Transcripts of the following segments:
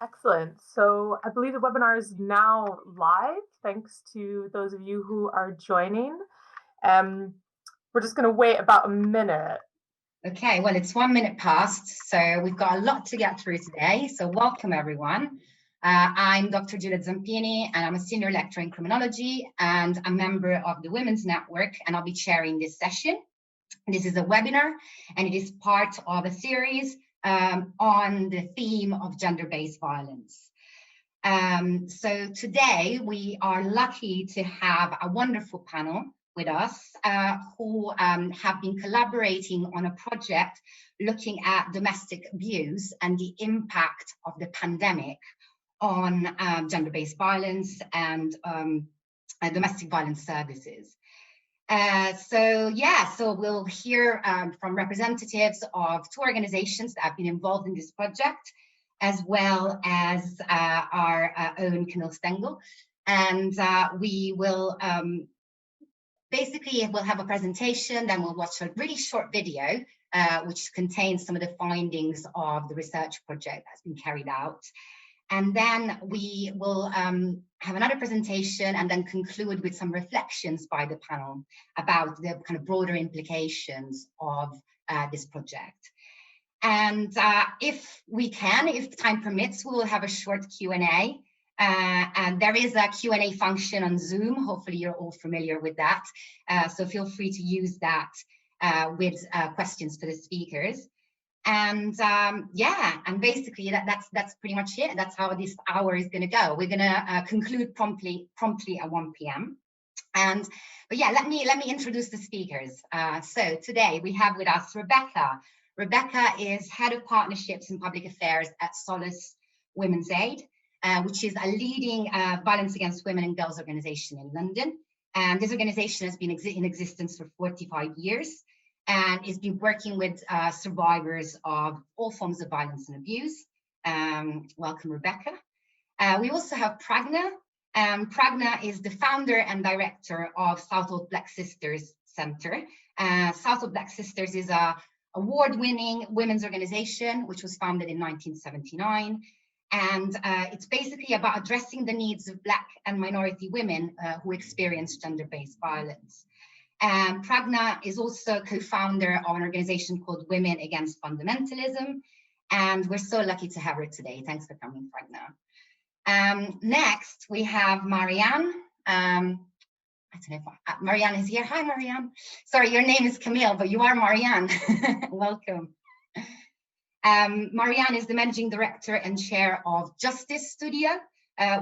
Excellent. So I believe the webinar is now live, thanks to those of you who are joining. We're just going to wait about a minute. Okay, well, it's 1 minute past, so we've got a lot to get through today. So welcome, everyone. I'm Dr. Giulia Zampini, and I'm a senior lecturer in criminology and a member of the Women's Network, and I'll be chairing this session. This is a webinar, and it is part of a series on the theme of gender-based violence. So today we are lucky to have a wonderful panel with us who have been collaborating on a project looking at domestic abuse and the impact of the pandemic on gender-based violence and domestic violence services. So we'll hear from representatives of two organizations that have been involved in this project, as well as our own Camille Stengel. And we will basically, we'll have a presentation, then we'll watch a really short video, which contains some of the findings of the research project that's been carried out. And then we will have another presentation and then conclude with some reflections by the panel about the kind of broader implications of this project. And if time permits, we will have a short Q&A. And there is a Q&A function on Zoom. Hopefully you're all familiar with that. So feel free to use that with questions for the speakers. And and basically that's pretty much it. That's how this hour is going to go. We're going to conclude promptly at 1 p.m. But yeah, let me introduce the speakers. So today we have with us Rebecca. Rebecca is Head of Partnerships and Public Affairs at Solace Women's Aid, which is a leading violence against women and girls organization in London. And this organization has been in existence for 45 years and has been working with survivors of all forms of violence and abuse. Welcome, Rebecca. We also have Pragna. Pragna is the founder and director of Southall Black Sisters Center. Southall Black Sisters is a award-winning women's organization, which was founded in 1979. And it's basically about addressing the needs of Black and minority women who experience gender-based violence. Pragna is also co-founder of an organization called Women Against Fundamentalism. And we're so lucky to have her today. Thanks for coming, Pragna. Next, we have Marianne. I don't know if Marianne is here. Hi, Marianne. Sorry, your name is Camille, but you are Marianne. Welcome. Marianne is the managing director and chair of Justice Studio,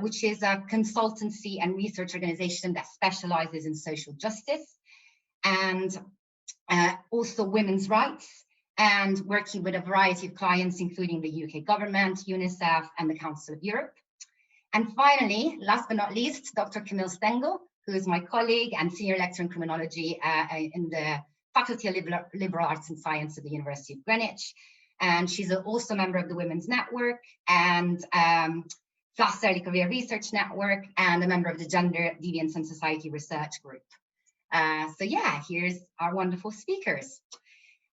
which is a consultancy and research organization that specializes in social justice and also women's rights, and working with a variety of clients, including the UK government, UNICEF, and the Council of Europe. And finally, last but not least, Dr. Camille Stengel, who is my colleague and senior lecturer in criminology in the Faculty of Liberal Arts and Science at the University of Greenwich. And she's also a member of the Women's Network and Plus Early Career Research Network, and a member of the Gender, Deviance and Society Research Group. So yeah, here's our wonderful speakers.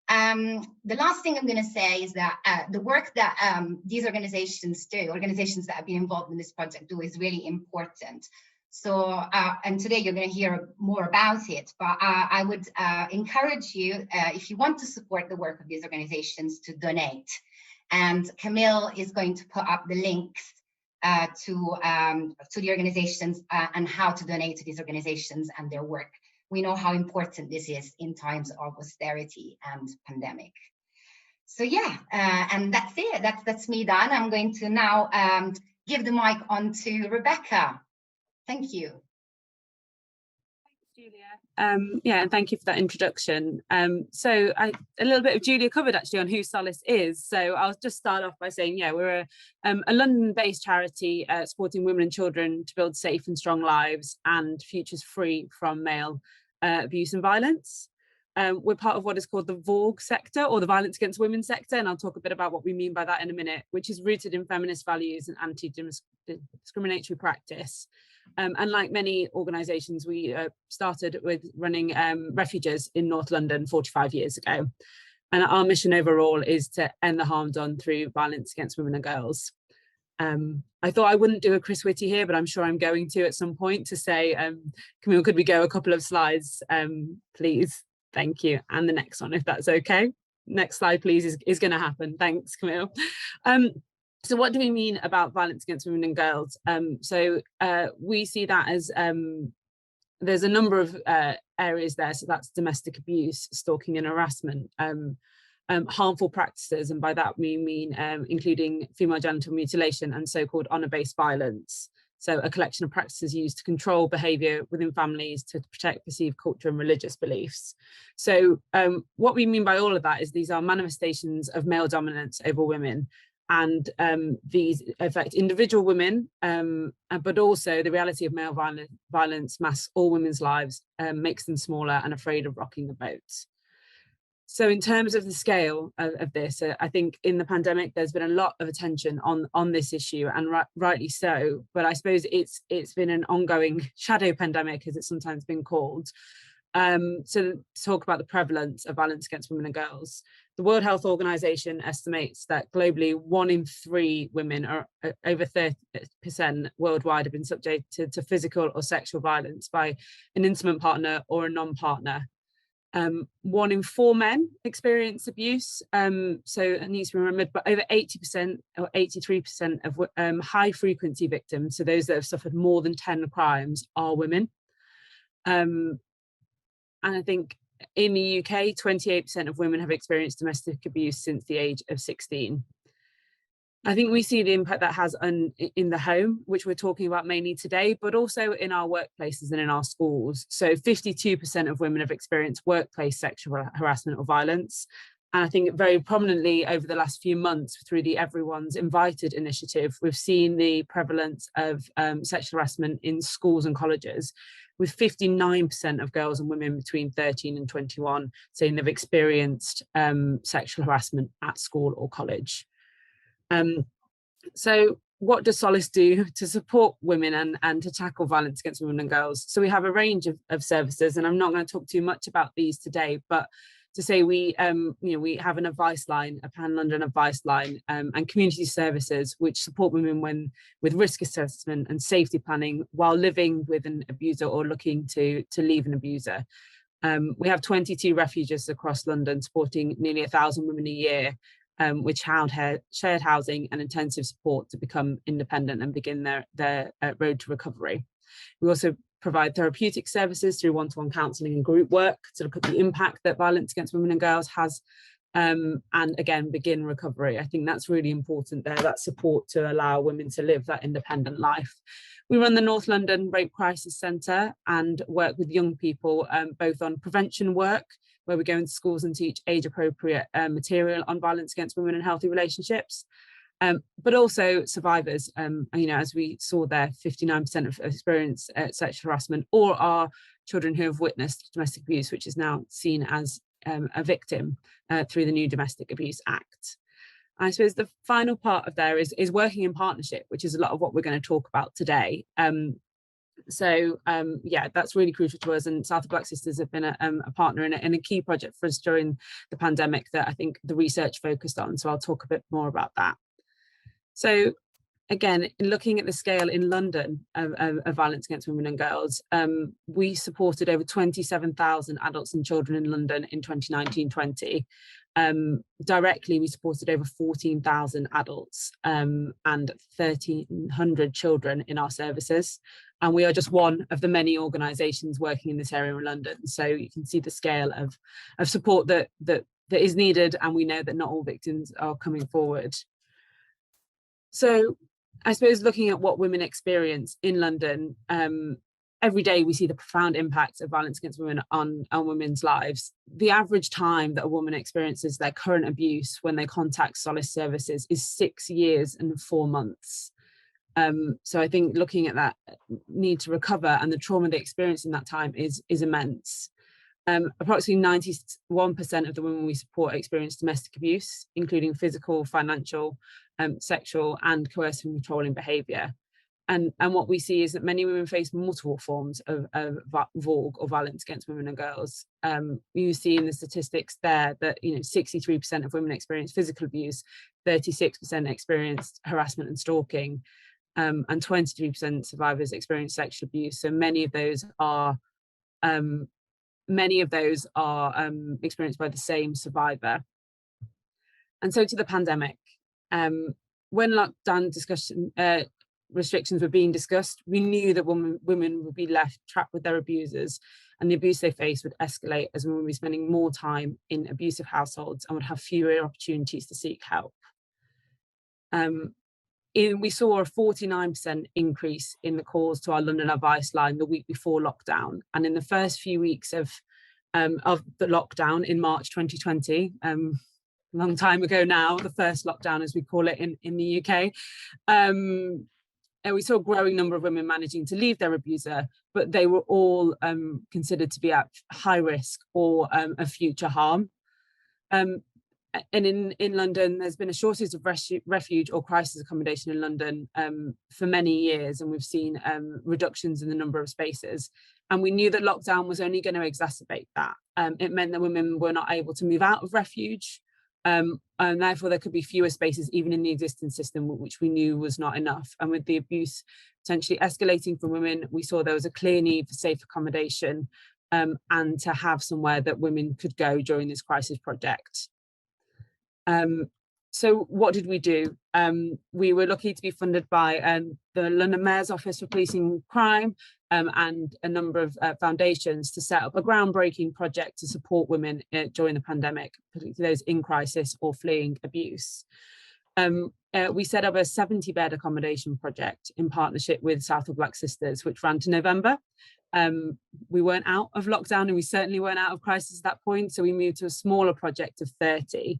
The last thing I'm going to say is that the work that these organizations do, organizations that have been involved in this project do, is really important. So, and today you're going to hear more about it, but I would encourage you, if you want to support the work of these organizations, to donate. And Camille is going to put up the links to the organizations and how to donate to these organizations and their work. We know how important this is in times of austerity and pandemic. So yeah, and that's it. That's me done. I'm going to now give the mic on to Rebecca. Thank you. Thanks, Julia. Yeah, and thank you for that introduction. So a little bit of Julia covered actually on who Solace is. So I'll just start off by saying, yeah, we're a London-based charity supporting women and children to build safe and strong lives and futures free from male abuse and violence. We're part of what is called the VAWG sector, or the violence against women sector, and I'll talk a bit about what we mean by that in a minute, which is rooted in feminist values and anti-discriminatory practice. And like many organisations, we started with running refuges in North London 45 years ago. And our mission overall is to end the harm done through violence against women and girls. I thought I wouldn't do a Chris Whitty here, but I'm sure I'm going to at some point to say, Camille, could we go a couple of slides, please? Thank you. And the next one, if that's okay. Next slide, please, is going to happen. Thanks, Camille. So what do we mean about violence against women and girls? We see that as there's a number of areas there. So that's domestic abuse, stalking and harassment, harmful practices, and by that we mean including female genital mutilation and so-called honour-based violence. So a collection of practices used to control behaviour within families to protect perceived culture and religious beliefs. So what we mean by all of that is these are manifestations of male dominance over women, and these affect individual women, but also the reality of male violence masks all women's lives, makes them smaller and afraid of rocking the boat. So in terms of the scale of this, I think in the pandemic, there's been a lot of attention on this issue, and rightly so. But I suppose it's been an ongoing shadow pandemic, as it's sometimes been called. So to talk about the prevalence of violence against women and girls, the World Health Organization estimates that globally 1 in 3 women, or over 30% worldwide, have been subjected to physical or sexual violence by an intimate partner or a non-partner. 1 in 4 men experience abuse. So it needs to be remembered, but over 80% or 83% of high frequency victims, so those that have suffered more than 10 crimes, are women. And I think in the UK, 28% of women have experienced domestic abuse since the age of 16. I think we see the impact that has in the home, which we're talking about mainly today, but also in our workplaces and in our schools. So 52% of women have experienced workplace sexual harassment or violence. And I think very prominently over the last few months through the Everyone's Invited initiative, we've seen the prevalence of sexual harassment in schools and colleges, with 59% of girls and women between 13 and 21 saying they've experienced sexual harassment at school or college. So what does Solace do to support women and to tackle violence against women and girls? So we have a range of services, and I'm not going to talk too much about these today, but to say we have an advice line, a Pan London advice line, and community services which support women with risk assessment and safety planning while living with an abuser or looking to leave an abuser. We have 22 refuges across London supporting nearly 1,000 women a year, which shared housing and intensive support to become independent and begin their road to recovery. We also provide therapeutic services through one-to-one counselling and group work to look at the impact that violence against women and girls has, and again, begin recovery. I think that's really important there, that support to allow women to live that independent life. We run the North London Rape Crisis Centre and work with young people, both on prevention work, where we go into schools and teach age-appropriate material on violence against women and healthy relationships, but also survivors. As we saw there, 59% of experience sexual harassment or are children who have witnessed domestic abuse, which is now seen as a victim through the new Domestic Abuse Act. I suppose the final part of there is working in partnership, which is a lot of what we're going to talk about today. That's really crucial to us, and Southall Black Sisters have been a partner in a key project for us during the pandemic that I think the research focused on, so I'll talk a bit more about that. So again, looking at the scale in London of violence against women and girls, we supported over 27,000 adults and children in London in 2019-20. Directly, we supported over 14,000 adults and 1,300 children in our services. And we are just one of the many organisations working in this area in London. So you can see the scale of support that is needed, and we know that not all victims are coming forward. So I suppose looking at what women experience in London, every day we see the profound impact of violence against women on women's lives. The average time that a woman experiences their current abuse when they contact Solace services is 6 years and 4 months. So I think looking at that need to recover and the trauma they experience in that time is immense. Approximately 91% of the women we support experience domestic abuse, including physical, financial, sexual and coercive and controlling behaviour. what we see is that many women face multiple forms of VAWG or violence against women and girls. You see in the statistics there that 63% of women experience physical abuse, 36% experienced harassment and stalking, and 23% survivors experience sexual abuse. So many of those are experienced by the same survivor. And so to the pandemic, when lockdown restrictions were being discussed, we knew that women would be left trapped with their abusers, and the abuse they faced would escalate as women would be spending more time in abusive households and would have fewer opportunities to seek help. We saw a 49% increase in the calls to our London advice line the week before lockdown, and in the first few weeks of the lockdown in March 2020, a long time ago now, the first lockdown as we call it in the UK, and we saw a growing number of women managing to leave their abuser, but they were all considered to be at high risk or of future harm. And in London, there's been a shortage of refuge or crisis accommodation in London for many years, and we've seen reductions in the number of spaces. And we knew that lockdown was only going to exacerbate that. It meant that women were not able to move out of refuge, and therefore there could be fewer spaces even in the existing system, which we knew was not enough. And with the abuse potentially escalating for women, we saw there was a clear need for safe accommodation and to have somewhere that women could go during this crisis project. So what did we do? We were lucky to be funded by the London Mayor's Office for Policing Crime and a number of foundations to set up a groundbreaking project to support women during the pandemic, particularly those in crisis or fleeing abuse. We set up a 70-bed accommodation project in partnership with Southall Black Sisters, which ran to November. We weren't out of lockdown, and we certainly weren't out of crisis at that point, so we moved to a smaller project of 30.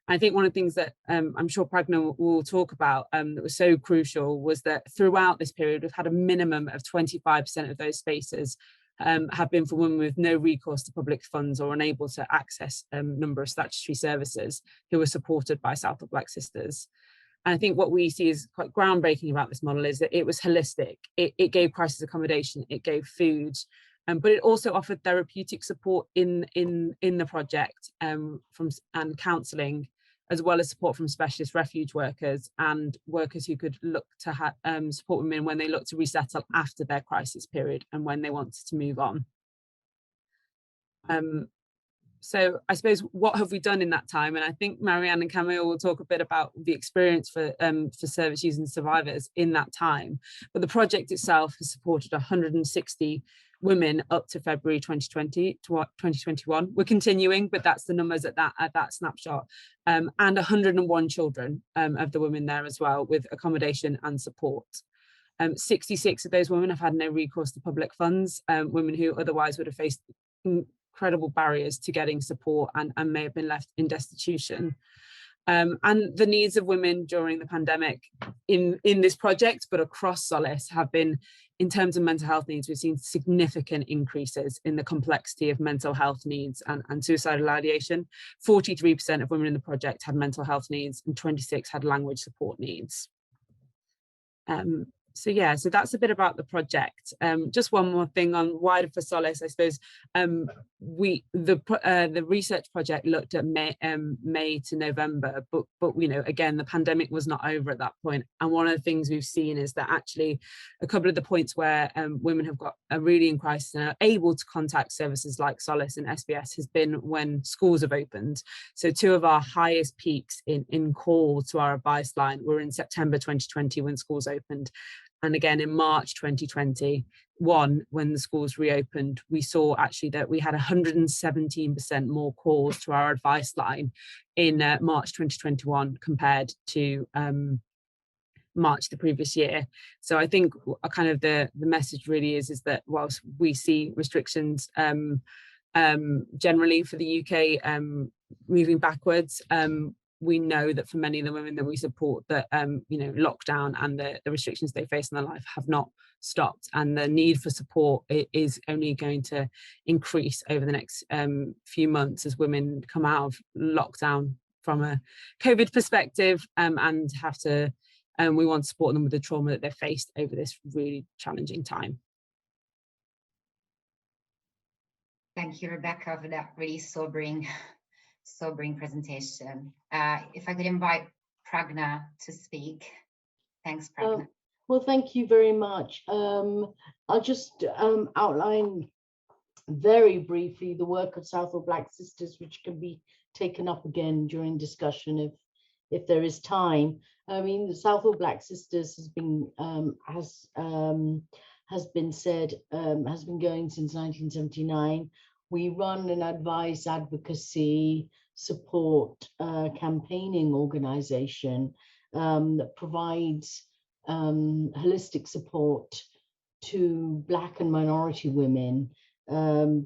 I think one of the things that I'm sure Pragna will talk about that was so crucial was that throughout this period, we've had a minimum of 25% of those spaces have been for women with no recourse to public funds or unable to access a number of statutory services who were supported by Southall Black Sisters. And I think what we see is quite groundbreaking about this model is that it was holistic. It gave crisis accommodation, it gave food, but it also offered therapeutic support in the project and counselling, as well as support from specialist refuge workers and workers who could look to support women when they look to resettle after their crisis period and when they wanted to move on. So I suppose, what have we done in that time? And I think Marianne and Camille will talk a bit about the experience for service users and survivors in that time. But the project itself has supported 160 women up to February 2020 to 2021. We're continuing, but that's the numbers at that snapshot. And 101 children of the women there as well, with accommodation and support. 66 of those women have had no recourse to public funds, women who otherwise would have faced incredible barriers to getting support and may have been left in destitution. And the needs of women during the pandemic in this project, but across Solace, have been, in terms of mental health needs, we've seen significant increases in the complexity of mental health needs and suicidal ideation. 43% of women in the project had mental health needs and 26% had language support needs. So that's a bit about the project. Just one more thing on wider for Solace, I suppose. The research project looked at May to November, but again, the pandemic was not over at that point. And one of the things we've seen is that actually a couple of the points where women have got a really in crisis and are able to contact services like Solace and SBS has been when schools have opened. So two of our highest peaks in call to our advice line were in September 2020 when schools opened. And again, in March 2021, when the schools reopened, we saw actually that we had 117% more calls to our advice line in March 2021 compared to March the previous year. So I think kind of the message really is that whilst we see restrictions generally for the UK moving backwards, we know that for many of the women that we support, that lockdown and the restrictions they face in their life have not stopped, and the need for support is only going to increase over the next few months as women come out of lockdown from a COVID perspective and have to and we want to support them with the trauma that they've faced over this really challenging time. Thank you, Rebecca, for that really sobering presentation. If I could invite Pragna to speak. Thanks, Pragna. Well, thank you very much. I'll just outline very briefly the work of Southall Black Sisters, which can be taken up again during discussion if there is time. I mean, the Southall Black Sisters has been going since 1979. We run an advice, advocacy, support, campaigning organization that provides holistic support to Black and minority women,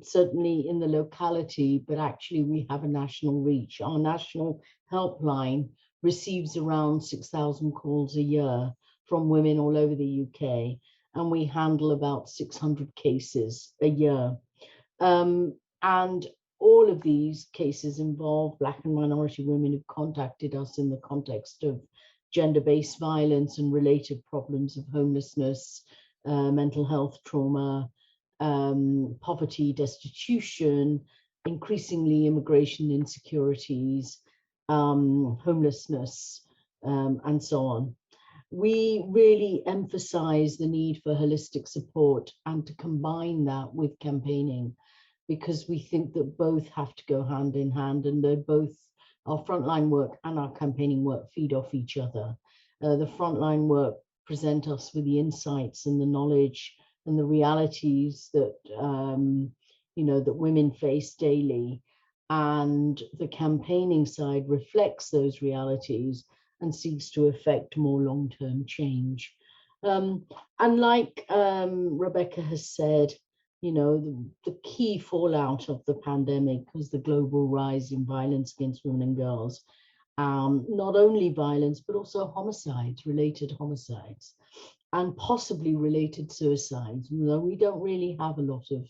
certainly in the locality, but actually we have a national reach. Our national helpline receives around 6,000 calls a year from women all over the UK, and we handle about 600 cases a year. And all of these cases involve Black and minority women who've contacted us in the context of gender-based violence and related problems of homelessness, mental health trauma, poverty, destitution, increasingly immigration insecurities, homelessness, and so on. We really emphasize the need for holistic support and to combine that with campaigning, because we think that both have to go hand in hand, and they're both, our frontline work and our campaigning work feed off each other. The frontline work present us with the insights and the knowledge and the realities that that women face daily, and the campaigning side reflects those realities and seeks to effect more long-term change. And like Rebecca has said, the key fallout of the pandemic was the global rise in violence against women and girls. Not only violence, but also homicides, related homicides, and possibly related suicides. Though we don't really have a lot of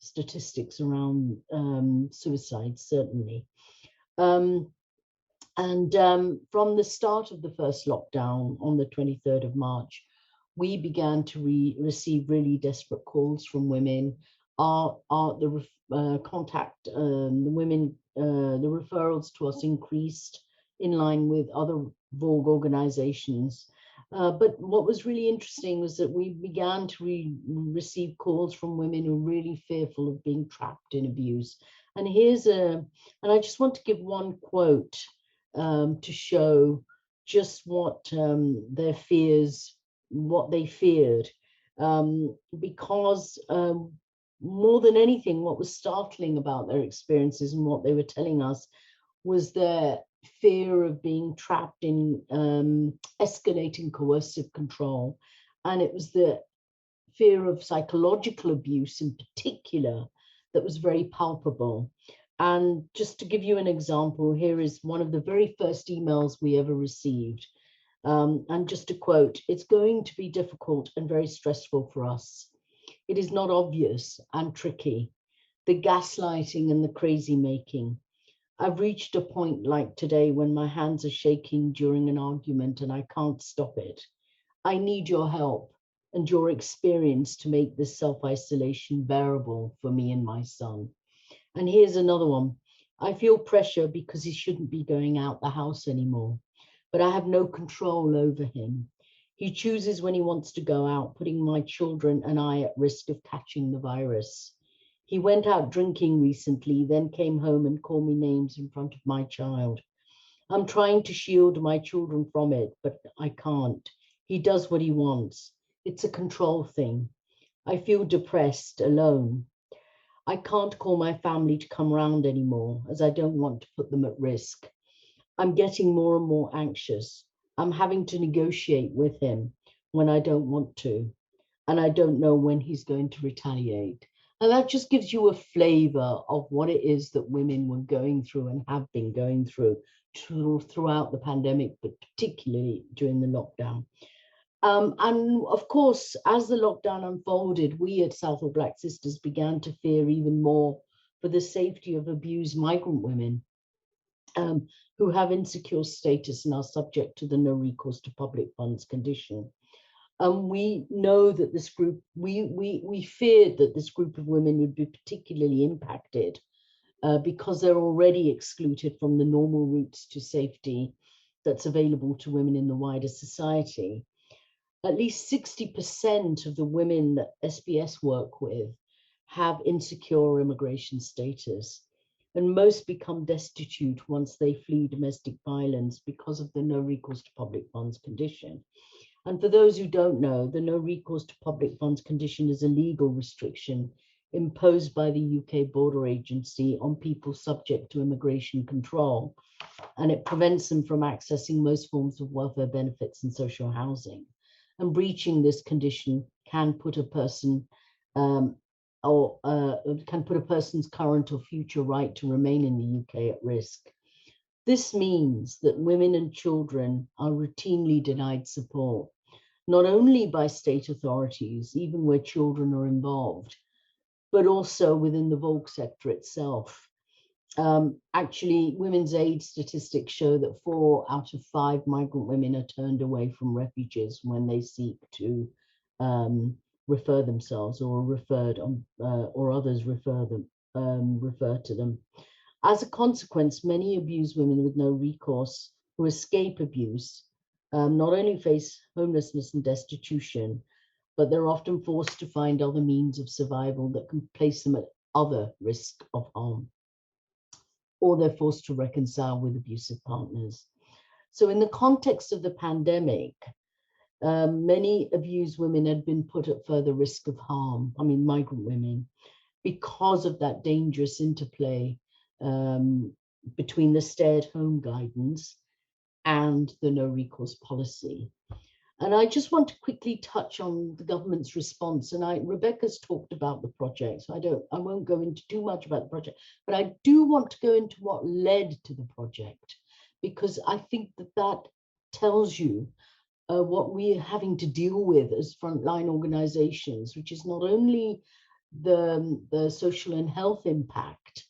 statistics around suicides, certainly. From the start of the first lockdown on the 23rd of March, we began to receive really desperate calls from women. The referrals to us increased in line with other Vogue organizations. But what was really interesting was that we began to receive calls from women who were really fearful of being trapped in abuse. And I just want to give one quote to show just what their fears, what they feared, because more than anything, what was startling about their experiences and what they were telling us was their fear of being trapped in escalating coercive control. And it was the fear of psychological abuse in particular that was very palpable. And just to give you an example, here is one of the very first emails we ever received. And just to quote, "It's going to be difficult and very stressful for us. It is not obvious and tricky. The gaslighting and the crazy making. I've reached a point like today when my hands are shaking during an argument and I can't stop it. I need your help and your experience to make this self-isolation bearable for me and my son." And here's another one. "I feel pressure because he shouldn't be going out the house anymore, but I have no control over him. He chooses when he wants to go out, putting my children and I at risk of catching the virus. He went out drinking recently, then came home and called me names in front of my child. I'm trying to shield my children from it, but I can't. He does what he wants. It's a control thing. I feel depressed, alone. I can't call my family to come round anymore as I don't want to put them at risk. I'm getting more and more anxious. I'm having to negotiate with him when I don't want to, and I don't know when he's going to retaliate." And that just gives you a flavor of what it is that women were going through and have been going through throughout the pandemic, but particularly during the lockdown. And of course, as the lockdown unfolded, we at Southall Black Sisters began to fear even more for the safety of abused migrant women. who have insecure status and are subject to the no recourse to public funds condition. We know that this group, we feared that this group of women would be particularly impacted because they're already excluded from the normal routes to safety that's available to women in the wider society. At least 60% of the women that SBS work with have insecure immigration status, and most become destitute once they flee domestic violence because of the no recourse to public funds condition. And for those who don't know, the no recourse to public funds condition is a legal restriction imposed by the UK Border Agency on people subject to immigration control, and it prevents them from accessing most forms of welfare benefits and social housing. And breaching this condition can put a person can put a person's current or future right to remain in the UK at risk. This means that women and children are routinely denied support, not only by state authorities, even where children are involved, but also within the Volk sector itself. Actually, women's aid statistics show that 4 out of 5 migrant women are turned away from refuges when they seek to refer themselves or referred on, or others refer to them. As a consequence, many abused women with no recourse who escape abuse not only face homelessness and destitution, but they're often forced to find other means of survival that can place them at other risk of harm, or they're forced to reconcile with abusive partners. So in the context of the pandemic, many abused women had been put at further risk of harm, migrant women, because of that dangerous interplay between the stay-at-home guidance and the no recourse policy. And I just want to quickly touch on the government's response. And Rebecca's talked about the project, so I won't go into too much about the project, but I do want to go into what led to the project, because I think that tells you what we're having to deal with as frontline organizations, which is not only the social and health impact,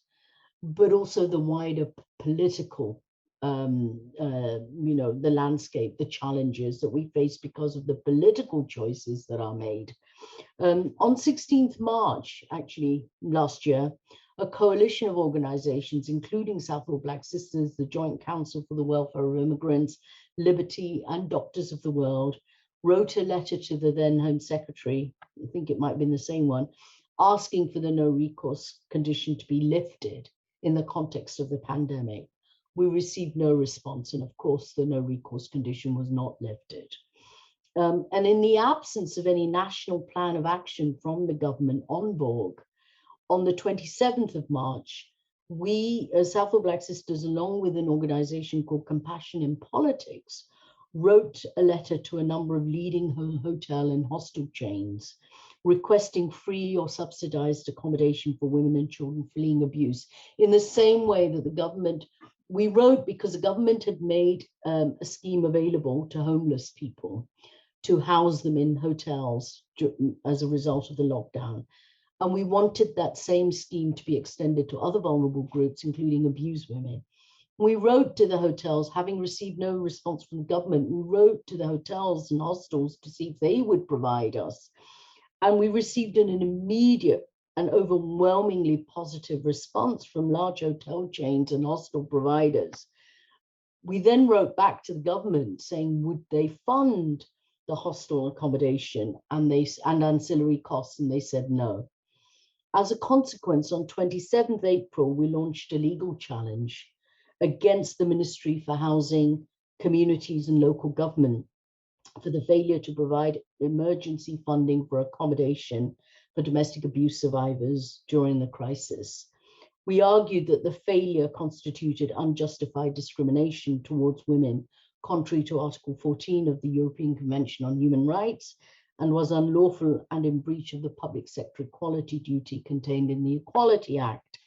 but also the wider political the landscape, the challenges that we face because of the political choices that are made. On 16th March, actually, last year, a coalition of organizations, including Southall Black Sisters, the Joint Council for the Welfare of Immigrants, Liberty, and Doctors of the World, wrote a letter to the then Home Secretary, I think it might have been the same one, asking for the no recourse condition to be lifted in the context of the pandemic. We received no response, and of course the no recourse condition was not lifted. And in the absence of any national plan of action from the government on Borg, on the 27th of March, we, as Southall Black Sisters, along with an organization called Compassion in Politics, wrote a letter to a number of leading hotel and hostel chains requesting free or subsidized accommodation for women and children fleeing abuse, in the same way that the government, we wrote because the government had made a scheme available to homeless people to house them in hotels as a result of the lockdown. And we wanted that same scheme to be extended to other vulnerable groups, including abused women. We wrote to the hotels, having received no response from the government, we wrote to the hotels and hostels to see if they would provide us. And we received an immediate and overwhelmingly positive response from large hotel chains and hostel providers. We then wrote back to the government saying, would they fund the hostel accommodation and ancillary costs, and they said no. As a consequence, on 27th April, we launched a legal challenge against the Ministry for Housing, Communities and Local Government for the failure to provide emergency funding for accommodation for domestic abuse survivors during the crisis. We argued that the failure constituted unjustified discrimination towards women, contrary to Article 14 of the European Convention on Human Rights, and was unlawful and in breach of the public sector equality duty contained in the Equality Act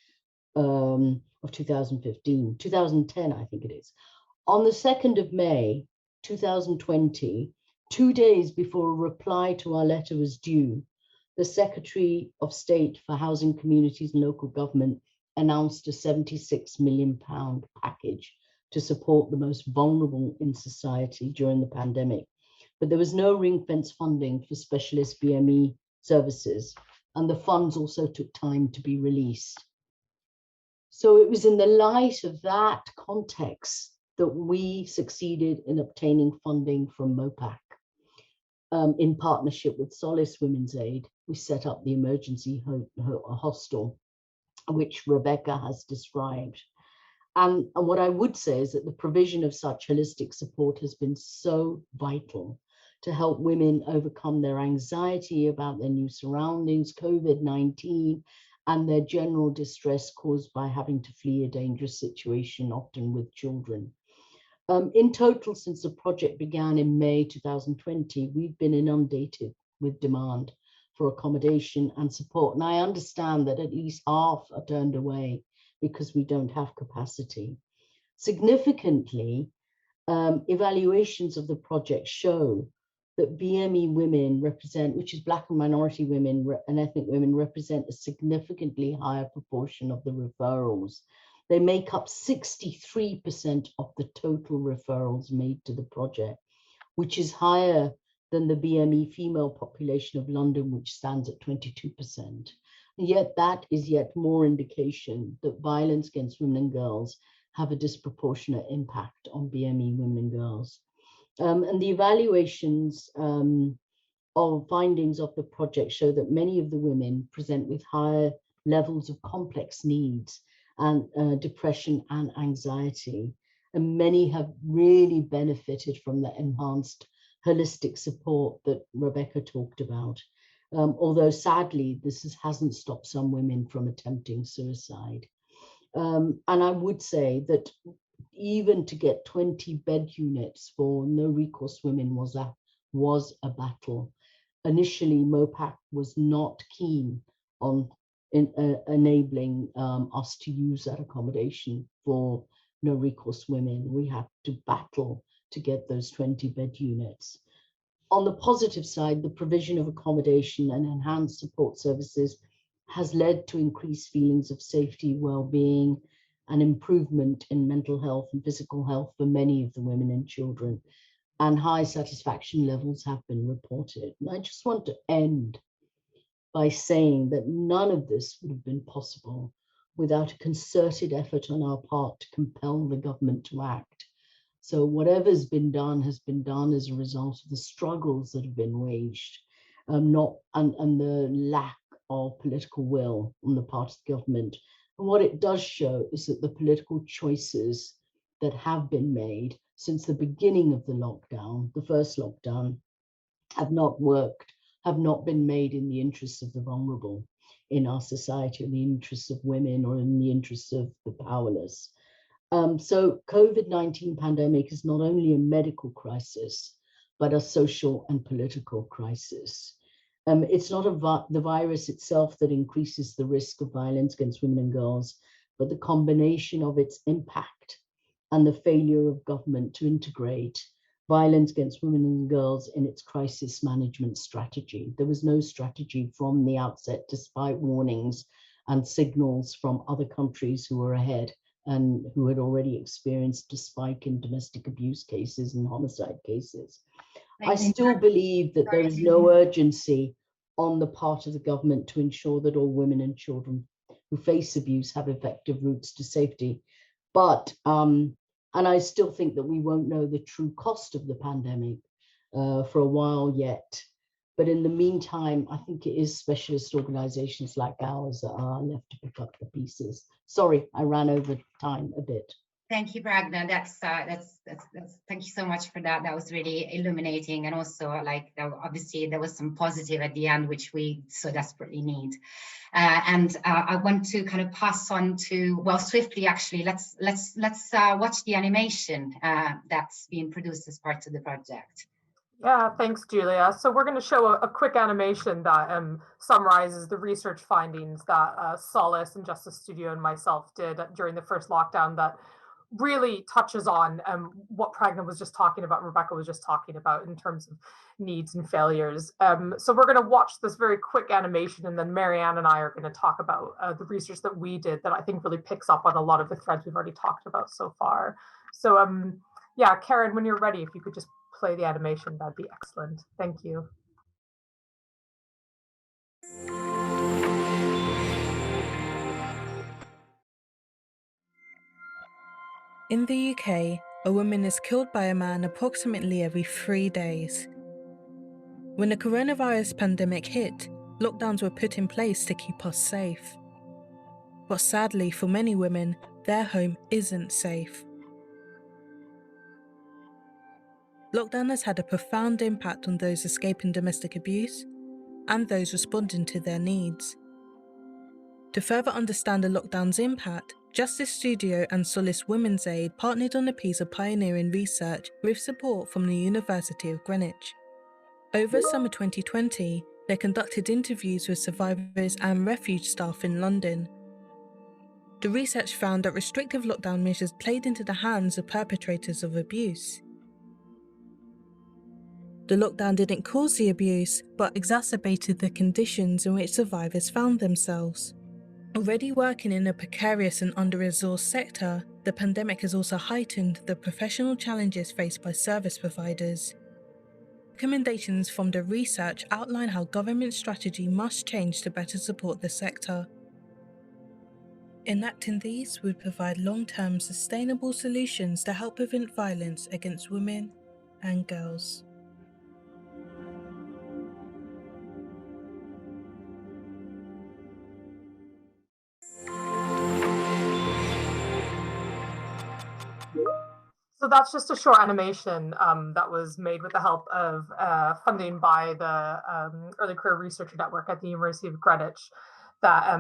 of 2010, I think it is. On the 2nd of May, 2020, 2 days before a reply to our letter was due, the Secretary of State for Housing, Communities and Local Government announced a £76 million package to support the most vulnerable in society during the pandemic. But there was no ring-fence funding for specialist BME services, and the funds also took time to be released. So it was in the light of that context that we succeeded in obtaining funding from MOPAC. In partnership with Solace Women's Aid, we set up the emergency hostel, which Rebecca has described. And what I would say is that the provision of such holistic support has been so vital to help women overcome their anxiety about their new surroundings, COVID-19, and their general distress caused by having to flee a dangerous situation, often with children. In total, since the project began in May 2020, we've been inundated with demand for accommodation and support. And I understand that at least half are turned away because we don't have capacity. Significantly, evaluations of the project show that BME women represent, which is Black and minority women and ethnic women, represent a significantly higher proportion of the referrals. They make up 63% of the total referrals made to the project, which is higher than the BME female population of London, which stands at 22%. And yet that is yet more indication that violence against women and girls have a disproportionate impact on BME women and girls. And the evaluations of findings of the project show that many of the women present with higher levels of complex needs and depression and anxiety. And many have really benefited from the enhanced holistic support that Rebecca talked about. Although sadly, this hasn't stopped some women from attempting suicide. And I would say that even to get 20 bed units for no recourse women was a battle. Initially, MOPAC was not keen on enabling us to use that accommodation for no recourse women. We had to battle to get those 20 bed units. On the positive side, the provision of accommodation and enhanced support services has led to increased feelings of safety, well-being, and improvement in mental health and physical health for many of the women and children, and high satisfaction levels have been reported. And I just want to end by saying that none of this would have been possible without a concerted effort on our part to compel the government to act. So whatever's been done has been done as a result of the struggles that have been waged, and the lack of political will on the part of the government. And what it does show is that the political choices that have been made since the beginning of the lockdown, the first lockdown, have not worked, have not been made in the interests of the vulnerable in our society, in the interests of women, or in the interests of the powerless. So COVID-19 pandemic is not only a medical crisis, but a social and political crisis. It's not the virus itself that increases the risk of violence against women and girls, but the combination of its impact and the failure of government to integrate violence against women and girls in its crisis management strategy. There was no strategy from the outset, despite warnings and signals from other countries who were ahead and who had already experienced a spike in domestic abuse cases and homicide cases. I still believe that there is no urgency on the part of the government to ensure that all women and children who face abuse have effective routes to safety. But, and I still think that we won't know the true cost of the pandemic for a while yet. But in the meantime, I think it is specialist organizations like ours that are left to pick up the pieces. Sorry, I ran over time a bit. Thank you, Pragna. Thank you so much for that. That was really illuminating, and also like obviously there was some positive at the end, which we so desperately need. I want to kind of pass on to, well, swiftly actually. Let's watch the animation that's being produced as part of the project. Yeah, thanks, Julia. So we're going to show a quick animation that summarizes the research findings that Solace and Justice Studio and myself did during the first lockdown that really touches on what Pragna was just talking about, Rebecca was just talking about in terms of needs and failures. So we're going to watch this very quick animation, and then Marianne and I are going to talk about the research that we did that I think really picks up on a lot of the threads we've already talked about so far. So yeah, Karen, when you're ready, if you could just play the animation, that'd be excellent. Thank you. In the UK, a woman is killed by a man approximately every 3 days. When the coronavirus pandemic hit, lockdowns were put in place to keep us safe. But sadly, for many women, their home isn't safe. Lockdown has had a profound impact on those escaping domestic abuse and those responding to their needs. To further understand the lockdown's impact, Justice Studio and Solace Women's Aid partnered on a piece of pioneering research with support from the University of Greenwich. Over summer 2020, they conducted interviews with survivors and refuge staff in London. The research found that restrictive lockdown measures played into the hands of perpetrators of abuse. The lockdown didn't cause the abuse, but exacerbated the conditions in which survivors found themselves. Already working in a precarious and under-resourced sector, the pandemic has also heightened the professional challenges faced by service providers. Recommendations from the research outline how government strategy must change to better support the sector. Enacting these would provide long-term sustainable solutions to help prevent violence against women and girls. So that's just a short animation that was made with the help of funding by the Early Career Researcher Network at the University of Greenwich that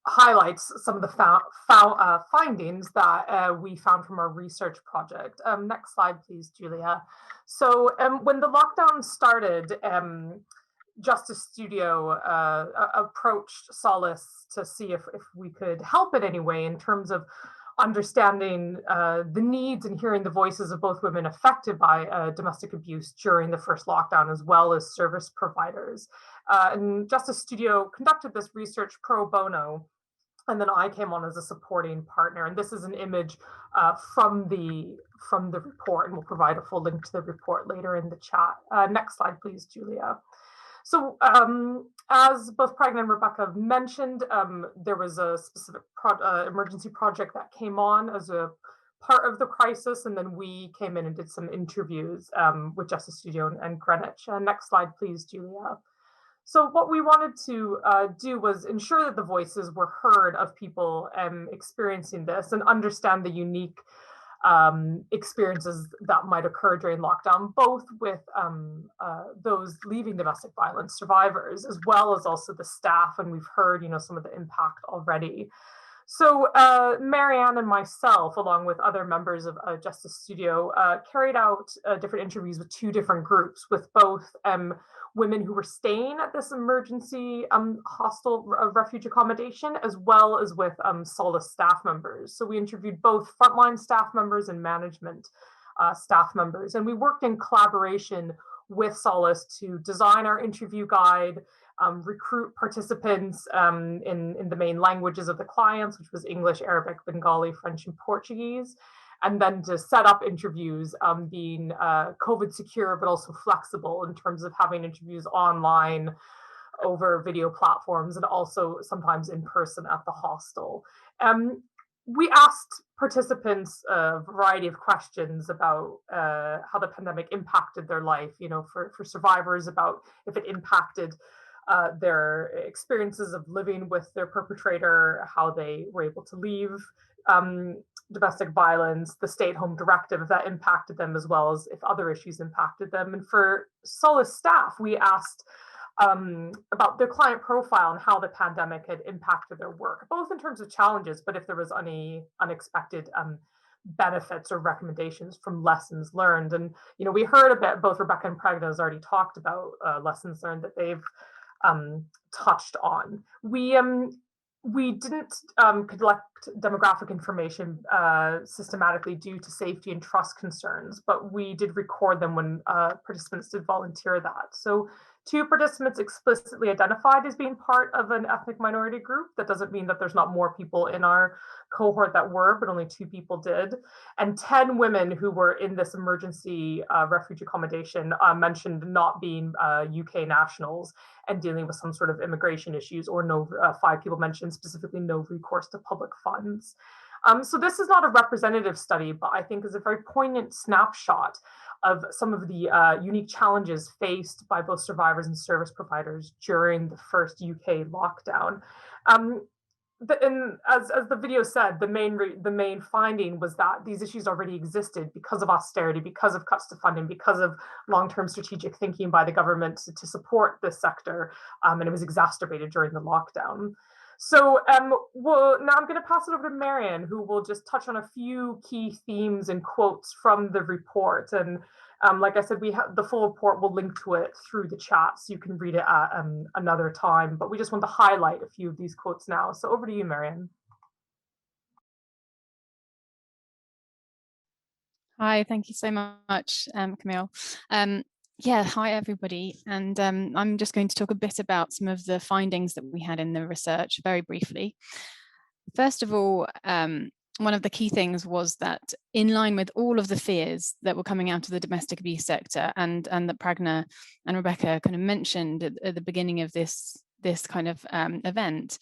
highlights some of the findings that we found from our research project. Next slide, please, Julia. So when the lockdown started, Justice Studio approached Solace to see if we could help in any way in terms of understanding the needs and hearing the voices of both women affected by domestic abuse during the first lockdown, as well as service providers. And Justice Studio conducted this research pro bono, and then I came on as a supporting partner. And this is an image from the report, and we'll provide a full link to the report later in the chat. Next slide, please, Julia. So as both Pragna and Rebecca have mentioned, there was a specific emergency project that came on as a part of the crisis, and then we came in and did some interviews with Justice Studio and Greenwich. Next slide, please, Julia. So what we wanted to do was ensure that the voices were heard of people experiencing this and understand the unique experiences that might occur during lockdown, both with those leaving domestic violence survivors, as well as also the staff. And we've heard, some of the impact already. So Marianne and myself, along with other members of Justice Studio, carried out different interviews with two different groups, with both women who were staying at this emergency hostel refuge accommodation, as well as with Solace staff members. So we interviewed both frontline staff members and management staff members, and we worked in collaboration with Solace to design our interview guide, recruit participants in the main languages of the clients, which was English, Arabic, Bengali, French, and Portuguese, and then to set up interviews being COVID secure, but also flexible in terms of having interviews online over video platforms and also sometimes in person at the hostel. We asked participants a variety of questions about how the pandemic impacted their life, for survivors, about if it impacted their experiences of living with their perpetrator, how they were able to leave domestic violence, the stay-at-home directive, if that impacted them, as well as if other issues impacted them. And for Solace staff, we asked about their client profile and how the pandemic had impacted their work, both in terms of challenges, but if there was any unexpected benefits or recommendations from lessons learned. And, we heard a bit, both Rebecca and Pragna has already talked about lessons learned that they've touched on. We we didn't collect demographic information systematically due to safety and trust concerns, but we did record them when participants did volunteer that. So 2 participants explicitly identified as being part of an ethnic minority group. That doesn't mean that there's not more people in our cohort that were, but only 2 people did. And 10 women who were in this emergency refugee accommodation mentioned not being UK nationals and dealing with some sort of immigration issues, or 5 people mentioned specifically no recourse to public funds. So this is not a representative study, but I think is a very poignant snapshot of some of the unique challenges faced by both survivors and service providers during the first UK lockdown. And as the video said, the main finding was that these issues already existed because of austerity, because of cuts to funding, because of long-term strategic thinking by the government to support this sector, and it was exacerbated during the lockdown. So now I'm going to pass it over to Marianne, who will just touch on a few key themes and quotes from the report. And like I said, we have the full report. We'll link to it through the chat, so you can read it at another time. But we just want to highlight a few of these quotes now. So over to you, Marianne. Hi, thank you so much, Camille. Yeah, hi everybody, and I'm just going to talk a bit about some of the findings that we had in the research very briefly. First of all, one of the key things was that, in line with all of the fears that were coming out of the domestic abuse sector, and that Pragna and Rebecca kind of mentioned at the beginning of this kind of event,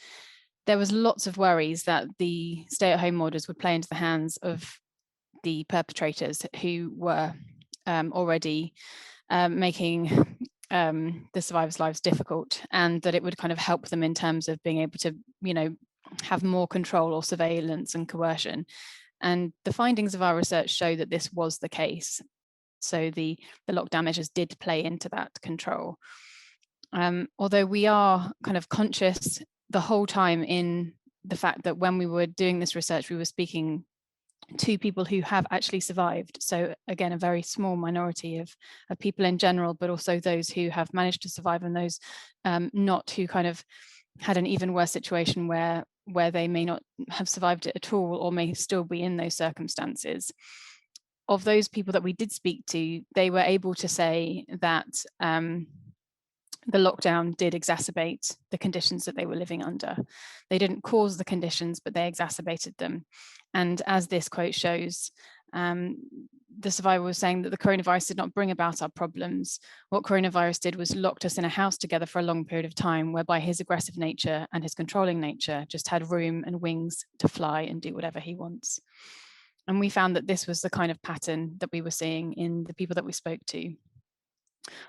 there was lots of worries that the stay-at-home orders would play into the hands of the perpetrators, who were already making the survivors' lives difficult, and that it would kind of help them in terms of being able to, have more control or surveillance and coercion. And the findings of our research show that this was the case. So the lockdown measures did play into that control. Although we are kind of conscious the whole time in the fact that when we were doing this research, we were speaking to people who have actually survived. So again, a very small minority of people in general, but also those who have managed to survive, and those not, who kind of had an even worse situation where they may not have survived it at all, or may still be in those circumstances. Of those people that we did speak to, they were able to say that the lockdown did exacerbate the conditions that they were living under. They didn't cause the conditions, but they exacerbated them. And as this quote shows, the survivor was saying that the coronavirus did not bring about our problems. What coronavirus did was locked us in a house together for a long period of time, whereby his aggressive nature and his controlling nature just had room and wings to fly and do whatever he wants. And we found that this was the kind of pattern that we were seeing in the people that we spoke to.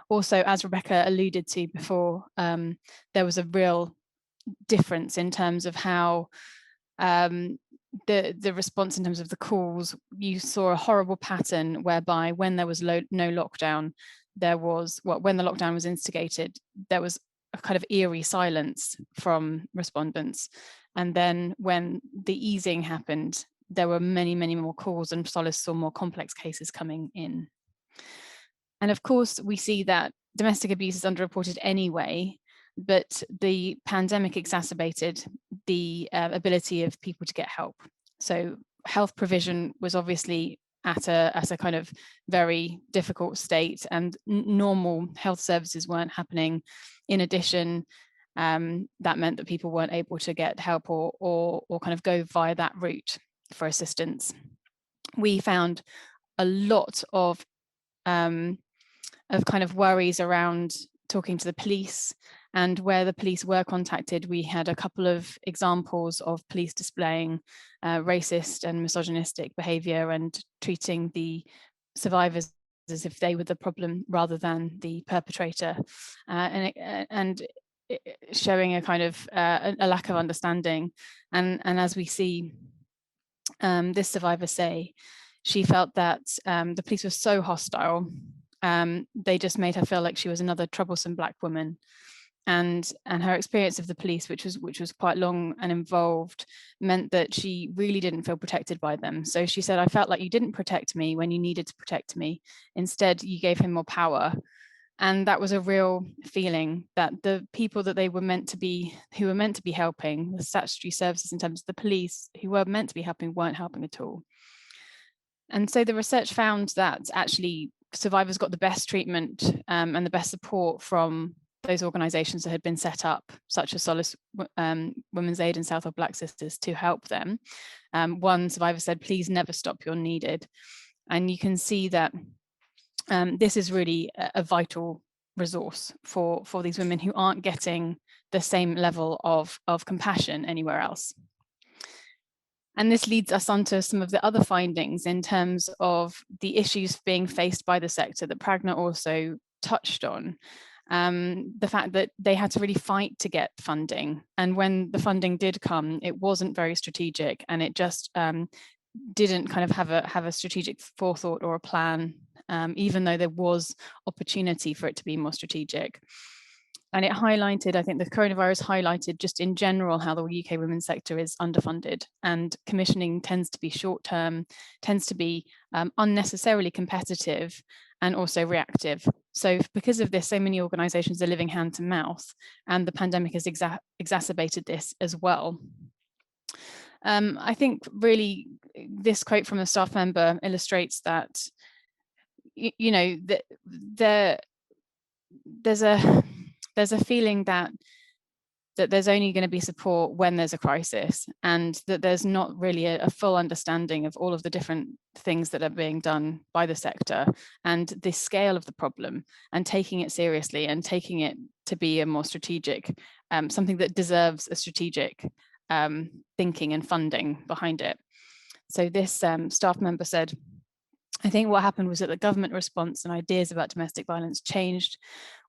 Also, as Rebecca alluded to before, there was a real difference in terms of how the response in terms of the calls. You saw a horrible pattern whereby when there was no lockdown, when the lockdown was instigated, there was a kind of eerie silence from respondents. And then when the easing happened, there were many, many more calls, and Solace saw more complex cases coming in. And of course, we see that domestic abuse is underreported anyway, but the pandemic exacerbated the ability of people to get help. So health provision was obviously at a kind of very difficult state, and normal health services weren't happening. In addition, that meant that people weren't able to get help or kind of go via that route for assistance. We found a lot of kind of worries around talking to the police, and where the police were contacted, we had a couple of examples of police displaying racist and misogynistic behaviour and treating the survivors as if they were the problem rather than the perpetrator, and showing a kind of a lack of understanding. And as we see this survivor say, she felt that the police were so hostile. They just made her feel like she was another troublesome Black woman, and her experience of the police, which was quite long and involved, meant that she really didn't feel protected by them. So she said, "I felt like you didn't protect me when you needed to protect me. Instead, you gave him more power, And that was a real feeling that the people that they were meant to be, who were meant to be helping, the statutory services in terms of the police, who were meant to be helping, weren't helping at all. And so the research found that actually survivors got the best treatment and the best support from those organisations that had been set up, such as Solace, Women's Aid and Southall Black Sisters, to help them. One survivor said, "Please never stop, you're needed." And you can see that this is really a vital resource for these women who aren't getting the same level of compassion anywhere else. And this leads us on to some of the other findings in terms of the issues being faced by the sector that Pragna also touched on. The fact that they had to really fight to get funding. And when the funding did come, it wasn't very strategic, and it just didn't kind of have a strategic forethought or a plan, even though there was opportunity for it to be more strategic. And it highlighted, I think the coronavirus highlighted just in general how the UK women's sector is underfunded, and commissioning tends to be short-term, tends to be unnecessarily competitive and also reactive. So because of this, so many organisations are living hand to mouth, and the pandemic has exacerbated this as well. I think really this quote from a staff member illustrates that, you know, there's a feeling that there's only going to be support when there's a crisis, and that there's not really a full understanding of all of the different things that are being done by the sector and the scale of the problem, and taking it seriously and taking it to be a more strategic, something that deserves a strategic thinking and funding behind it. So this staff member said, "I think what happened was that the government response and ideas about domestic violence changed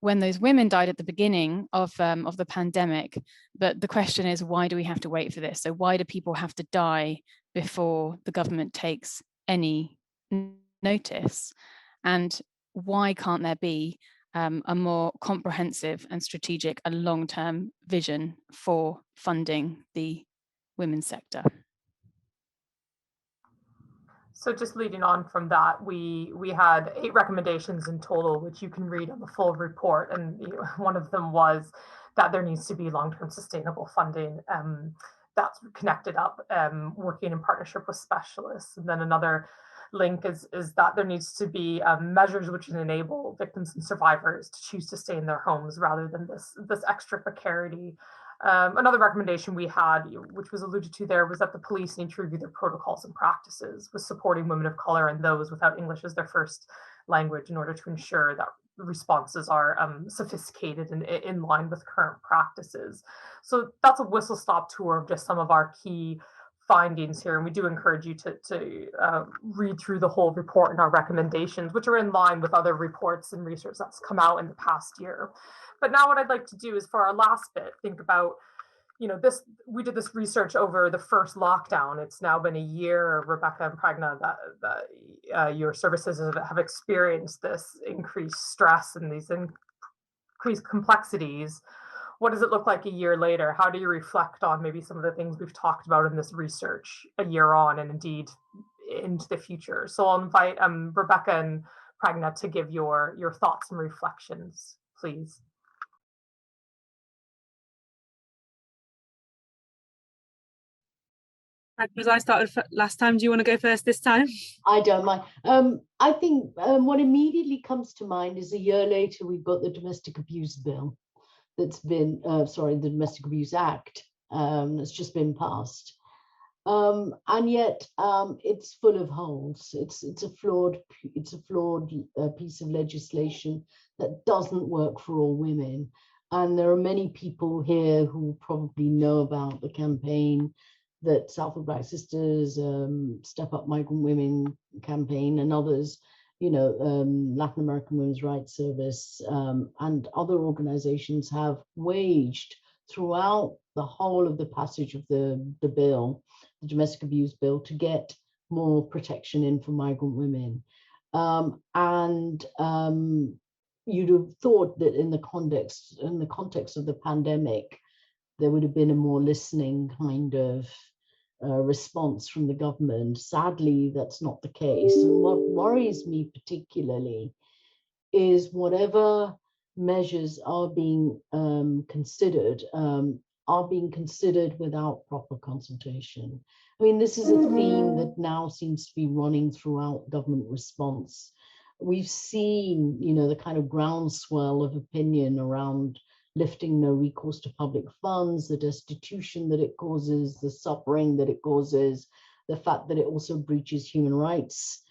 when those women died at the beginning of the pandemic. But the question is, why do we have to wait for this? So why do people have to die before the government takes any notice? And why can't there be a more comprehensive and strategic and long-term vision for funding the women's sector?" So just leading on from that, we had 8 recommendations in total, which you can read on the full report. And one of them was that there needs to be long-term sustainable funding that's connected up, working in partnership with specialists. And then another link is that there needs to be measures which enable victims and survivors to choose to stay in their homes rather than this extra precarity. Another recommendation we had, which was alluded to there, was that the police need to review their protocols and practices with supporting women of color and those without English as their first language in order to ensure that responses are sophisticated and in line with current practices. So that's a whistle-stop tour of just some of our key findings here, and we do encourage you to read through the whole report and our recommendations, which are in line with other reports and research that's come out in the past year. But now what I'd like to do is, for our last bit, think about, we did this research over the first lockdown. It's now been a year, Rebecca and Pragna, that your services have experienced this increased stress and these increased complexities. What does it look like a year later? How do you reflect on maybe some of the things we've talked about in this research a year on, and indeed into the future? So I'll invite Rebecca and Pragna to give your thoughts and reflections, please. Because I started last time, do you want to go first this time? I don't mind. I think what immediately comes to mind is a year later, we've got the Domestic Abuse Bill that's been, the Domestic Abuse Act that's just been passed. And yet it's full of holes. It's a flawed piece of legislation that doesn't work for all women. And there are many people here who probably know about the campaign that Southall Black Sisters, Step Up Migrant Women campaign, and others, Latin American Women's Rights Service, and other organizations have waged throughout the whole of the passage of the bill, the Domestic Abuse Bill, to get more protection in for migrant women. You'd have thought that in the context of the pandemic, there would have been a more listening kind of response from the government. Sadly, that's not the case. And what worries me particularly is whatever measures are being considered without proper consultation. I mean, this is a theme that now seems to be running throughout government response. We've seen, the kind of groundswell of opinion around lifting no recourse to public funds, the destitution that it causes, the suffering that it causes, the fact that it also breaches human rights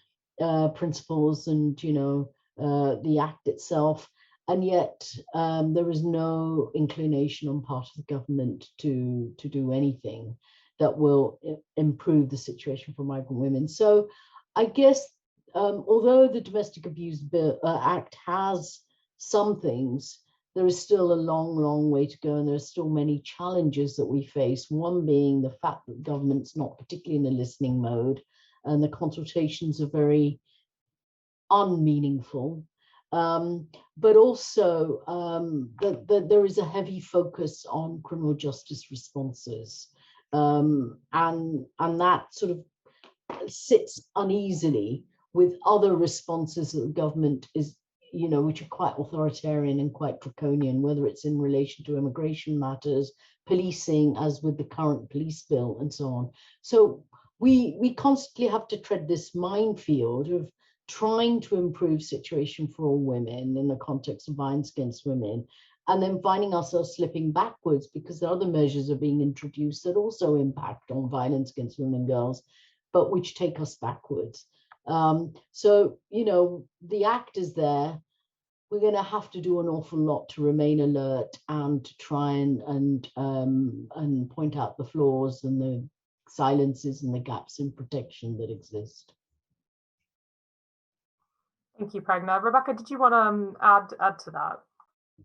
principles and, the act itself. And yet there is no inclination on part of the government to do anything that will improve the situation for migrant women. So I guess although the Domestic Abuse Act has some things, there is still a long, long way to go, and there are still many challenges that we face. One being the fact that government's not particularly in a listening mode, and the consultations are very unmeaningful. But also that there is a heavy focus on criminal justice responses, and that sort of sits uneasily with other responses that the government is, which are quite authoritarian and quite draconian, whether it's in relation to immigration matters, policing, as with the current police bill, and so on. So we constantly have to tread this minefield of trying to improve situation for all women in the context of violence against women, and then finding ourselves slipping backwards because other measures are being introduced that also impact on violence against women and girls, but which take us backwards. So, the act is there. We're going to have to do an awful lot to remain alert and to try and point out the flaws and the silences and the gaps in protection that exist. Thank you, Pragna. Rebecca, did you want to add to that?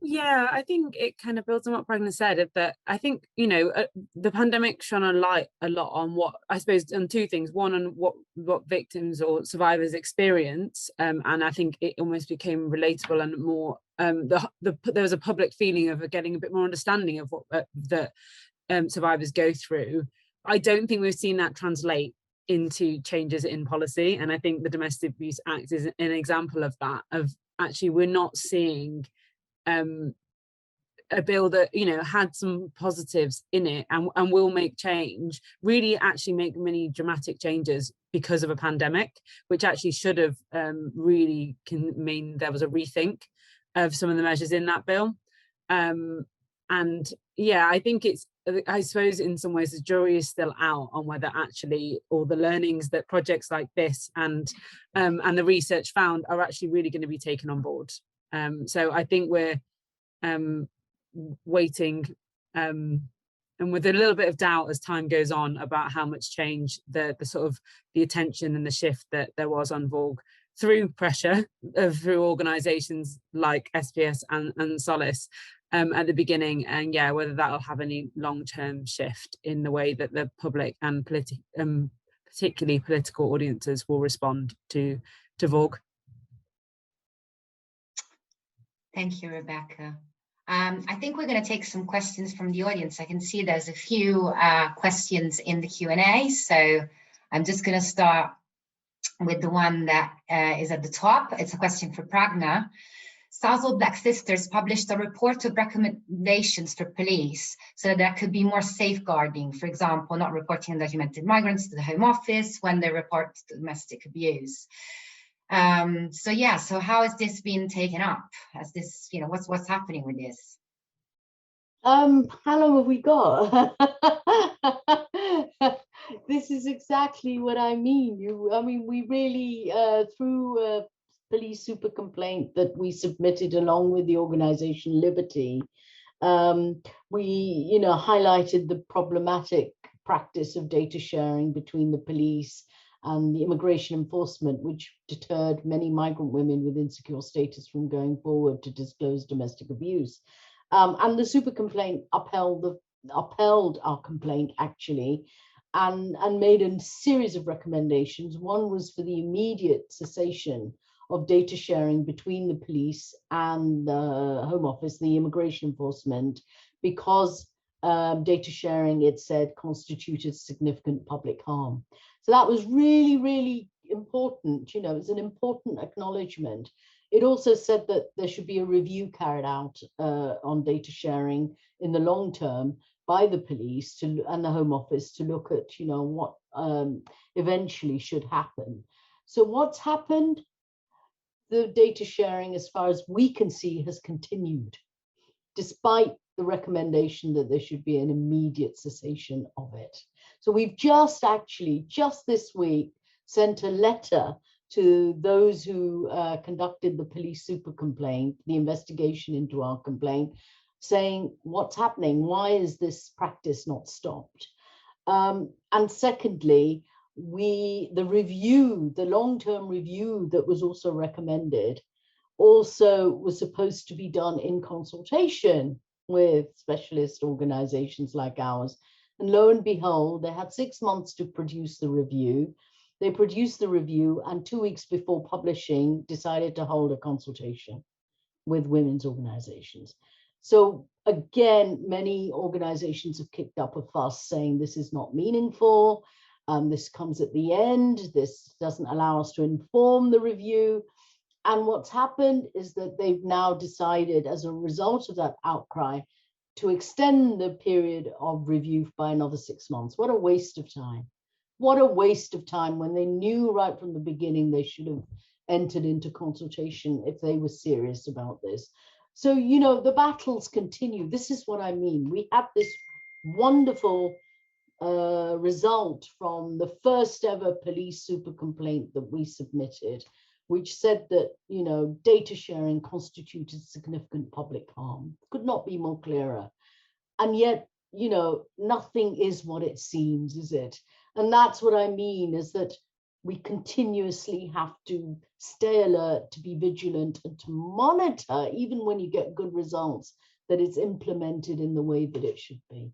Yeah, I think it kind of builds on what Pragna said, that I think, the pandemic shone a light a lot on what, I suppose, on two things. One, on what victims or survivors experience, and I think it almost became relatable and more, there was a public feeling of getting a bit more understanding of what that survivors go through. I don't think we've seen that translate into changes in policy, and I think the Domestic Abuse Act is an example of that, of actually we're not seeing a bill that had some positives in it and will make change, really actually make many dramatic changes because of a pandemic, which actually should have really can mean there was a rethink of some of the measures in that bill. And yeah, I think I suppose in some ways the jury is still out on whether actually all the learnings that projects like this and the research found are actually really going to be taken on board. So I think we're waiting and with a little bit of doubt as time goes on about how much change the sort of the attention and the shift that there was on Vogue through pressure through organisations like SPS and Solace at the beginning, and yeah, whether that'll have any long-term shift in the way that the public and particularly political audiences will respond to Vogue. Thank you, Rebecca. I think we're going to take some questions from the audience. I can see there's a few questions in the Q&A, so I'm just going to start with the one that is at the top. It's a question for Pragna. Southall Black Sisters published a report of recommendations for police so that there could be more safeguarding, for example, not reporting undocumented migrants to the Home Office when they report domestic abuse. So how has this been taken up? Has this, what's happening with this? How long have we got? This is exactly what I mean. We really, through police super complaint that we submitted along with the organization Liberty, we, highlighted the problematic practice of data sharing between the police and the immigration enforcement, which deterred many migrant women with insecure status from going forward to disclose domestic abuse. And the super complaint upheld our complaint actually, and made a series of recommendations. One was for the immediate cessation of data sharing between the police and the Home Office, the immigration enforcement, because data sharing, it said, constituted significant public harm. So that was really, really important. It's an important acknowledgement. It also said that there should be a review carried out on data sharing in the long term by the police and the Home Office to look at, what eventually should happen. So what's happened? The data sharing, as far as we can see, has continued, despite the recommendation that there should be an immediate cessation of it. So we've just this week, sent a letter to those who conducted the police super complaint, the investigation into our complaint, saying what's happening, why is this practice not stopped? And secondly, the long-term review that was also recommended also was supposed to be done in consultation with specialist organizations like ours. And lo and behold, they had 6 months to produce the review. They produced the review and 2 weeks before publishing decided to hold a consultation with women's organizations. So again, many organizations have kicked up a fuss saying this is not meaningful. This comes at the end. This doesn't allow us to inform the review. And what's happened is that they've now decided, as a result of that outcry, to extend the period of review by another 6 months. What a waste of time. What a waste of time, when they knew right from the beginning they should have entered into consultation if they were serious about this. So, the battles continue. This is what I mean. We had this wonderful result from the first ever police super complaint that we submitted, which said that, data sharing constituted significant public harm. Could not be more clearer. And yet, nothing is what it seems, is it? And that's what I mean, is that we continuously have to stay alert, to be vigilant, and to monitor, even when you get good results, that it's implemented in the way that it should be.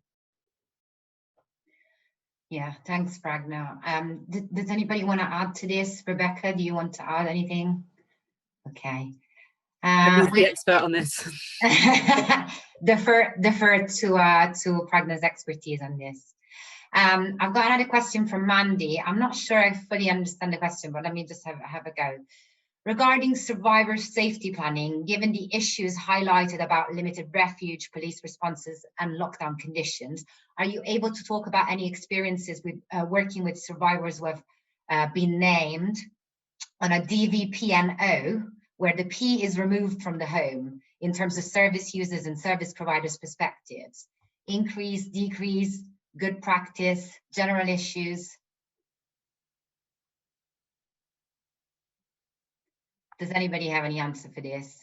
Yeah, thanks, Pragna. Does anybody want to add to this? Rebecca, do you want to add anything? Okay. I'm the expert on this. defer to Pragna's expertise on this. I've got another question from Mandy. I'm not sure I fully understand the question, but let me just have a go. Regarding survivor safety planning, given the issues highlighted about limited refuge, police responses, and lockdown conditions, are you able to talk about any experiences with working with survivors who have been named on a DVPNO, where the P is removed from the home in terms of service users and service providers' perspectives? Increase, decrease, good practice, general issues? Does anybody have any answer for this?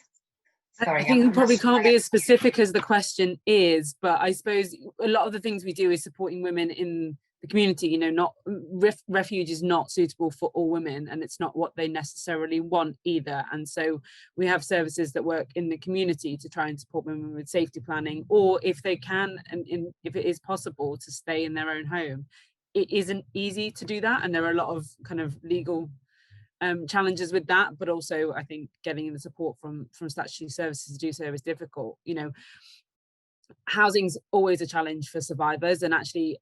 Sorry, I think we probably can't be as specific as the question is, but I suppose a lot of the things we do is supporting women in the community. Not refuge is not suitable for all women, and it's not what they necessarily want either. And so we have services that work in the community to try and support women with safety planning, or if they can, and if it is possible, to stay in their own home. It isn't easy to do that, and there are a lot of kind of legal challenges with that, but also I think getting the support from statutory services to do so is difficult. Housing's always a challenge for survivors, and actually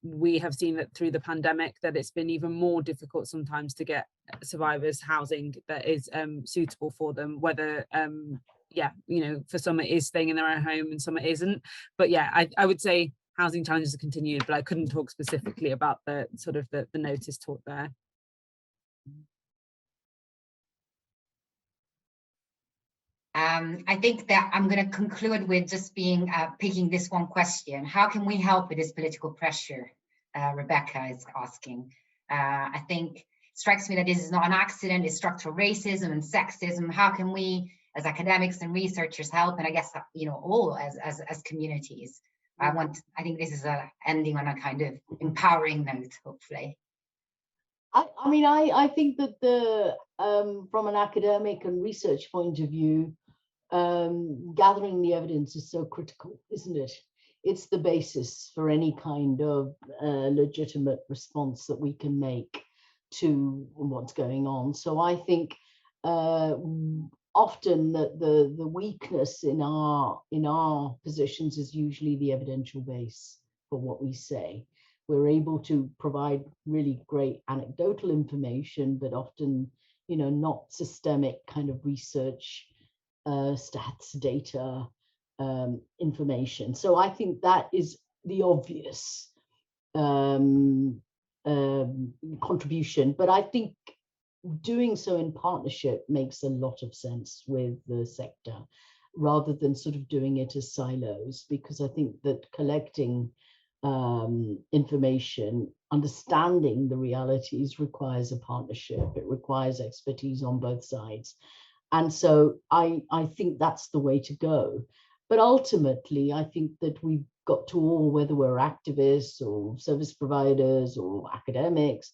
we have seen that through the pandemic that it's been even more difficult sometimes to get survivors housing that is suitable for them, whether for some it is staying in their own home and some it isn't. But I would say housing challenges have continued, but I couldn't talk specifically about the sort of the notice talk there. I think that I'm going to conclude with just picking this one question. How can we help with this political pressure? Rebecca is asking. I think it strikes me that this is not an accident, it's structural racism and sexism. How can we, as academics and researchers, help? And I guess, all as communities. I think this is ending on a kind of empowering note, hopefully. I think that from an academic and research point of view, gathering the evidence is so critical, isn't it? It's the basis for any kind of legitimate response that we can make to what's going on. So I think often that the weakness in our positions is usually the evidential base for what we say. We're able to provide really great anecdotal information, but often you know, not systemic kind of research, stats, data, information. So I think that is the obvious contribution, but I think doing so in partnership makes a lot of sense with the sector, rather than sort of doing it as silos, because I think that collecting information, understanding the realities requires a partnership. It requires expertise on both sides. And so I think that's the way to go. But ultimately, I think that we've got to all, whether we're activists or service providers or academics,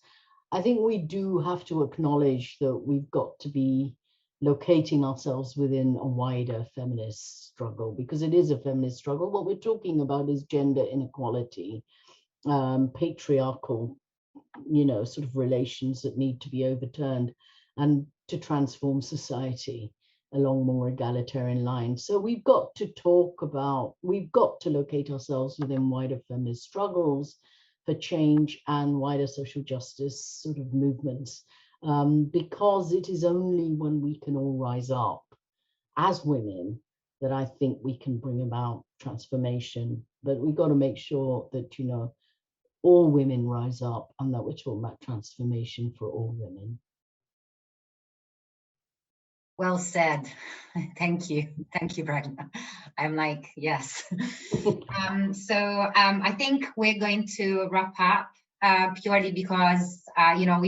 I think we do have to acknowledge that we've got to be locating ourselves within a wider feminist struggle, because it is a feminist struggle. What we're talking about is gender inequality, patriarchal, you know, sort of relations that need to be overturned and to transform society along more egalitarian lines. So we've got to talk about, we've got to locate ourselves within wider feminist struggles for change and wider social justice sort of movements, because it is only when we can all rise up as women that I think we can bring about transformation. But we've got to make sure that, you know, all women rise up and that we're talking about transformation for all women. Well said. Thank you. Thank you, Pragna. I'm like, yes. I think we're going to wrap up purely because, you know,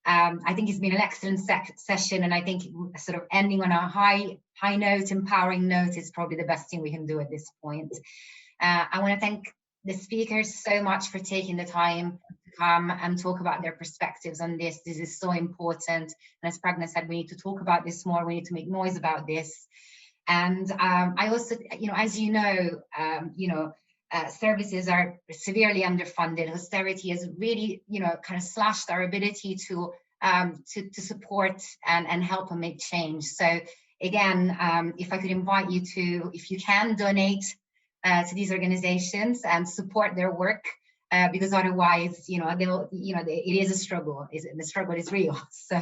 I think it's been an excellent session, and I think sort of ending on a high note, empowering note is probably the best thing we can do at this point. I want to thank the speakers so much for taking the time to come and talk about their perspectives on this. This is so important. And as Pragna said, we need to talk about this more. We need to make noise about this. And I also, you know, as you know, services are severely underfunded. Austerity has really, you know, kind of slashed our ability to support and help and make change. So again, if I could invite you to, if you can, donate to these organizations and support their work, because otherwise, you know, they'll, you know, it is a struggle. The struggle is real. So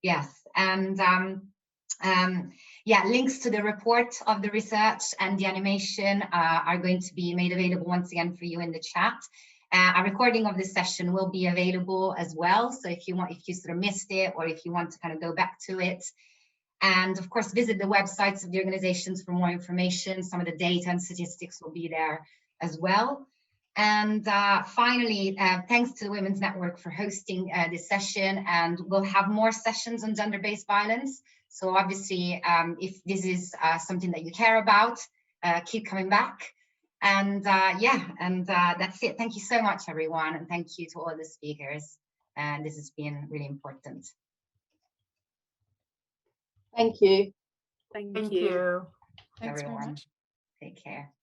yes, and yeah, links to the report of the research and the animation are going to be made available once again for you in the chat. A recording of this session will be available as well. So if you sort of missed it, or if you want to kind of go back to it. And of course, visit the websites of the organizations for more information. Some of the data and statistics will be there as well. And finally, thanks to the Women's Network for hosting this session. And we'll have more sessions on gender-based violence. So obviously, if this is something that you care about, keep coming back. And yeah, and that's it. Thank you so much, everyone. And thank you to all the speakers. And this has been really important. Thank you. Thank Thank you. you. Thanks very Everyone, much. take care.